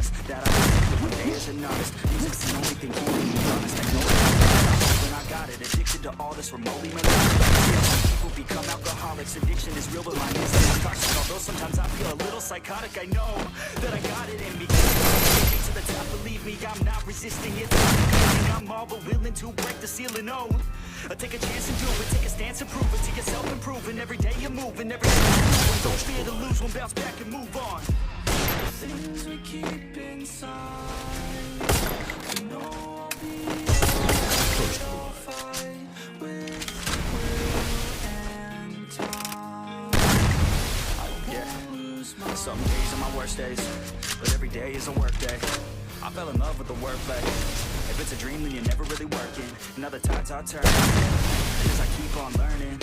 promise that I will one day as an artist. Music's the only thing keeping me honest. I know it when I got it, addicted to all this remotely melodic. People become alcoholics, addiction is real, but mine is toxic. Although sometimes I feel a little psychotic, I know that I got it in me. To the top, believe me, I'm not resisting it. I'm all but willing to break the ceiling. Oh, take a chance and do it, take a stance and prove it to yourself, improving every day you're moving, every day you're moving. Don't fear to lose, one bounce back and move on. The things we keep inside, I know I'll be I'll fight with will and time. I won't lose my some days are my worst days, but every day is a work day. I fell in love with the wordplay. If it's a dream, then you're never really working. And other tides I turn, as I keep on learning.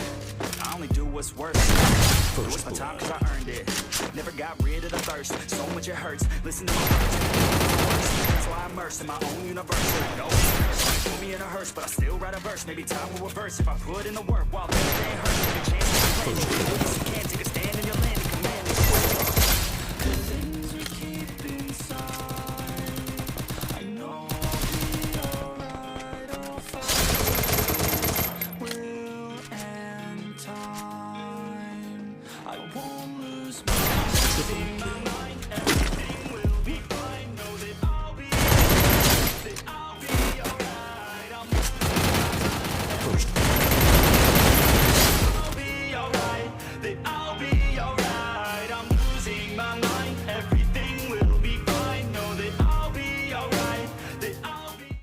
I only do what's worth it. Do what's my time cause I earned it. Never got rid of the thirst, so much it hurts. Listen to my words. That's why I'm immersed in my own universe. And I know it's put me in a hearse, but I still write a verse. Maybe time will reverse if I put in the work while everything hurts. Take a chance to play. You can't take a